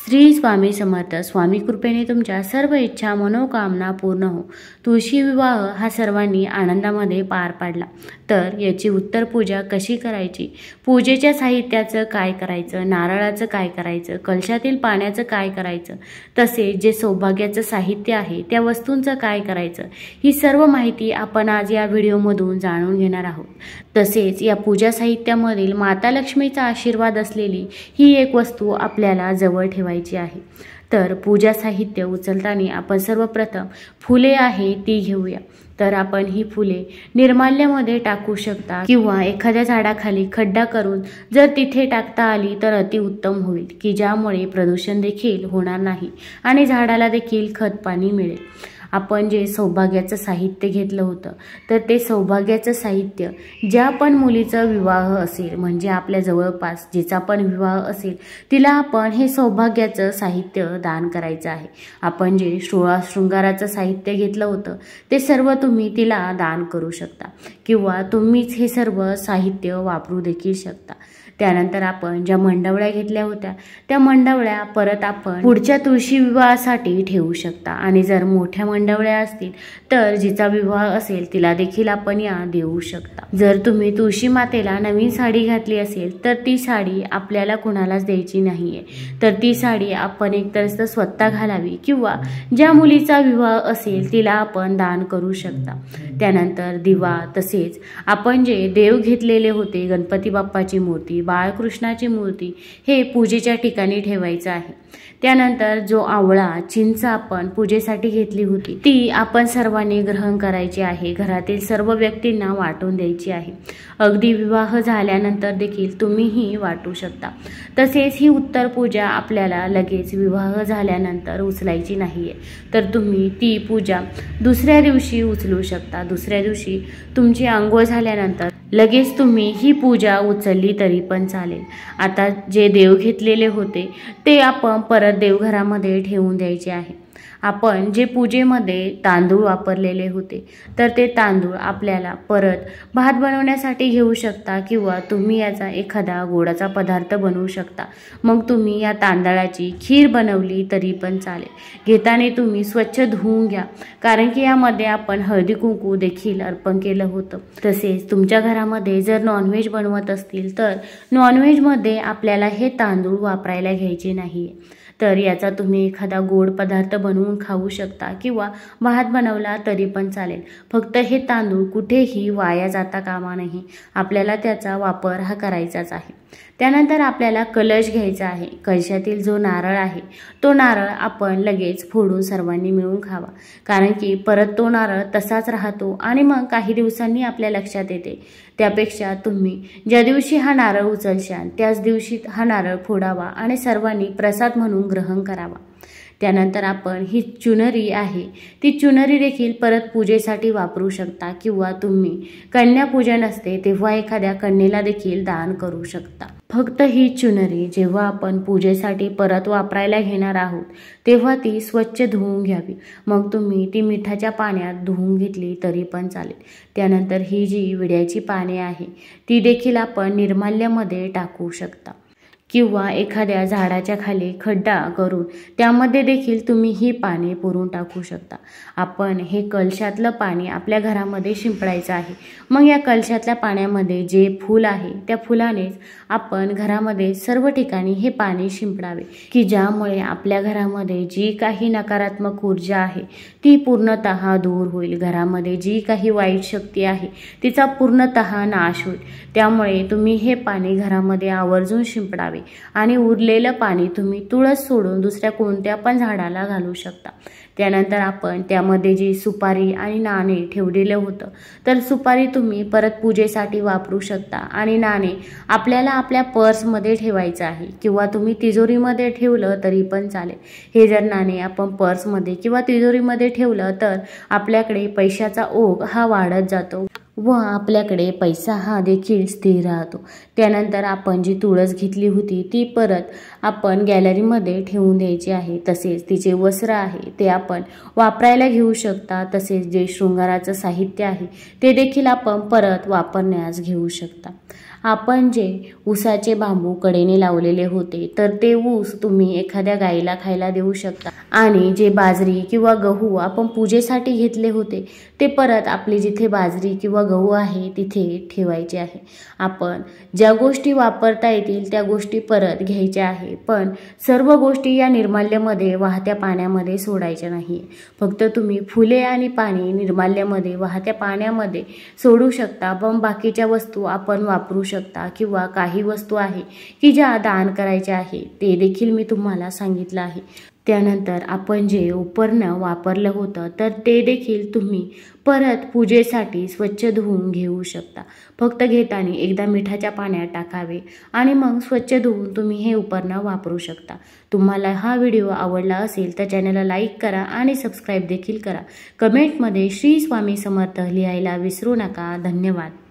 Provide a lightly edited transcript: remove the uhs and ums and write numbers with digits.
श्री स्वामी समर्थ. स्वामी कृपेने तुमच्या सर्व इच्छा मनोकामना पूर्ण हो. तुळशी विवाह हा सर्वांनी आनंदामध्ये पार पाडला. तर याची उत्तर पूजा कशी करायची, पूजेच्या साहित्याचं काय करायचं, नारळाचं काय करायचं, कलशातील पाण्याचं काय करायचं, तसेच जे सौभाग्याचं साहित्य आहे त्या वस्तूंचं काय करायचं, ही सर्व माहिती आपण आज या व्हिडिओमधून जाणून घेणार आहोत. तसेच या पूजा साहित्यामधील माता लक्ष्मीचा आशीर्वाद असलेली ही एक वस्तू आपल्याला जवळ ठेवायची आहे. तर पूजा साहित्य उचलताना आपण सर्वप्रथम फुले आहे ती घेऊया. तर आपण ही फुले निर्माल्यामध्ये टाकू शकता किंवा एखाद्या झाडाखाली खड्डा करून जर तिथे टाकता आली तर अतिउत्तम होईल, की ज्यामुळे प्रदूषण देखील होणार नाही आणि झाडाला देखील खत पाणी मिळेल. आपण जे सौभाग्याचं साहित्य घेतलं होतं तर ते सौभाग्याचं साहित्य ज्या पण मुलीचा विवाह असेल, म्हणजे आपल्या जवळपास जिचा पण विवाह असेल, तिला आपण हे सौभाग्याचं साहित्य दान करायचं आहे. आपण जे शृंगाराचं साहित्य घेतलं होतं ते सर्व तुम्ही तिला दान करू शकता किंवा तुम्हीच हे सर्व साहित्य वापरू देखील शकता. त्यानंतर आपण ज्या मंडवळ्या घेतल्या होत्या त्या मंडवळ्या परत आपण पुढच्या तुळशी विवाहासाठी ठेवू शकता. आणि जर मोठ्या मंडवळ्या असतील तर जिचा विवाह असेल तिला देखील आपण या देऊ शकता. जर तुम्ही तुळशी मातेला नवीन साडी घातली असेल तर ती साडी आपल्याला कुणालाच द्यायची नाहीये. तर ती साडी आपण एकतर स्वतः घालावी किंवा ज्या मुलीचा विवाह असेल तिला आपण दान करू शकता. त्यानंतर दिवा, तसेच आपण जे देव घेतलेले होते गणपती बाप्पाची मूर्ती, बाळकृष्णाची मूर्ती, हे पूजेच्या ठिकाणी ठेवायचं आहे. त्यानंतर जो आवळा, चिंच आपण पूजेसाठी घेतली होती ती आपण सर्वांनी ग्रहण करायची आहे. घरातील सर्व व्यक्तींना वाटून द्यायची आहे. अगदी विवाह झाल्यानंतर देखील तुम्हीही वाटू शकता. तसेच ही उत्तर पूजा आपल्याला लगेच विवाह झाल्यानंतर उचलायची नाहीये. तर तुम्ही ती पूजा दुसऱ्या दिवशी उचलू शकता. दुसऱ्या दिवशी तुमची अंघोळ झाल्यानंतर लगेच तुम्ही ही पूजा उचलली तरी पण चालेल. आता जे देव घेतलेले होते ते आपण परत देवघरामध्ये ठेवून द्यायचे आहे. आपण जे पूजेमध्ये तांदूळ वापरलेले होते तर ते तांदूळ आपल्याला परत भात बनवण्यासाठी घेऊ शकता किंवा तुम्ही याचा एखादा गोडाचा पदार्थ बनवू शकता. मग तुम्ही या तांदळाची खीर बनवली तरी पण चालेल. घेताना तुम्ही स्वच्छ धुवून घ्या, कारण की यामध्ये आपण हळदी कुंकू देखील अर्पण केलं होतं. तसेच तुमच्या घरामध्ये जर नॉनव्हेज बनवत असतील तर नॉनव्हेजमध्ये आपल्याला हे तांदूळ वापरायला घ्यायचे नाही. तर याचा तुम्ही एखादा गोड पदार्थ बनवून खाऊ शकता किंवा भात बनवला तरी पण चालेल. फक्त हे तांदूळ कुठेही वाया जाता कामा नये. आपल्याला त्याचा वापर हा करायचाच आहे. त्यानंतर आपल्याला कलश घ्यायचा आहे. कलशातील जो नारळ आहे तो नारळ आपण लगेच फोडून सर्वांनी मिळून खावा, कारण की परत तो नारळ तसाच राहतो आणि मग काही दिवसांनी आपल्या लक्षात येते. त्यापेक्षा तुम्ही ज्या दिवशी हा नारळ उचलशाल त्याच दिवशी हा नारळ फोडावा आणि सर्वांनी प्रसाद म्हणून ग्रहण करावा. त्यानंतर आपण ही चुनरी आहे ती चुनरी देखील परत पूजेसाठी वापरू शकता किंवा तुम्ही कन्यापूजन असते तेव्हा एखाद्या कन्येला देखील दान करू शकता. फक्त ही चुनरी जेव्हा आपण पूजेसाठी परत वापरायला घेणार आहोत तेव्हा ती स्वच्छ धुवून घ्यावी. मग तुम्ही ती मिठाच्या पाण्यात धुवून घेतली तरी पण चालेल. त्यानंतर ही जी विड्याची पाने आहे ती देखील आपण निर्माल्यामध्ये टाकू शकता किंवा एखाद्या झाडाच्या खाली खड्डा करून त्यामध्ये देखील तुम्ही ही पाने पुरून टाकू शकता. आपण हे कलशातलं पाणी आपल्या घरामध्ये शिंपडायचं आहे. मग या कलशातल्या पाण्यामध्ये जे फूल आहे त्या फुलानेच आपण घरामध्ये सर्व ठिकाणी हे पाणी शिंपडावे, की ज्यामुळे आपल्या घरामध्ये जी काही नकारात्मक ऊर्जा आहे ती पूर्णतः दूर होईल. घरामध्ये जी काही वाईट शक्ती आहे तिचा पूर्णतः नाश होईल. त्यामुळे तुम्ही हे पाणी घरामध्ये आवर्जून शिंपडावे आणि उरलेलं पाणी तुम्ही तुळस सोडून दुसऱ्या कोणत्या पण झाडाला घालू शकता. त्यानंतर आपण त्यामध्ये जी सुपारी आणि नाणे ठेवलेलं होतं तर सुपारी तुम्ही परत पूजेसाठी वापरू शकता आणि नाणे आपल्याला आपल्या पर्समध्ये ठेवायचं आहे किंवा तुम्ही तिजोरीमध्ये ठेवलं तरी पण चालेल. हे जर नाणे आपण पर्समध्ये किंवा तिजोरीमध्ये ठेवलं तर आपल्याकडे पैशाचा ओघ हा वाढत जातो व आपल्याकडे पैसा हा देखील स्थिर राहतो. त्यानंतर आपण जी तुळस घेतली होती ती परत आपण गॅलरीमध्ये ठेवून द्यायची आहे. तसेच तिचे वस्त्र आहे ते आपण वापरायला घेऊ शकता. तसेच जे शृंगाराचं साहित्य आहे ते देखील आपण परत वापरण्यास घेऊ शकता. आपण जे ऊसाचे बांबू कडेने लावलेले होते तर ते ऊस तुम्ही एखाद्या गाईला खायला देऊ शकता आणि जे बाजरी किंवा गहू आपण पूजेसाठी घेतले होते ते परत आपली जिथे बाजरी किंवा गहू आहे तिथे ठेवायचे आहे। आपण ज्या गोष्टी वापरता येतील त्या गोष्टी परत घ्यायच्या आहे, पण सर्व गोष्टी या निर्माल्यामध्ये वाहत्या पाण्यामध्ये सोडायच्या नाही। फक्त तुम्ही फुले आणि पाणी निर्माल्यामध्ये वाहत्या पाण्यामध्ये सोडू शकता, पण बाकीच्या वस्तू आपण वापरू शकता किंवा काही वस्तू आहे की ज्या दान करायच्या आहे ते देखील मी तुम्हाला सांगितलं आहे। त्यानंतर आपण जे उपकरण वापरलं होतं तर ते देखील तुम्ही परत पूजेसाठी स्वच्छ धुवून घेऊ शकता। फक्त घेताना एकदा मिठाच्या पाण्यात टाकावे आणि मग स्वच्छ धुवून तुम्ही हे उपकरण वापरू शकता। तुम्हाला हा व्हिडिओ आवडला असेल तर चॅनलला लाईक करा आणि सबस्क्राईब देखील करा। कमेंटमध्ये श्री स्वामी समर्थ लिहायला विसरू नका। धन्यवाद।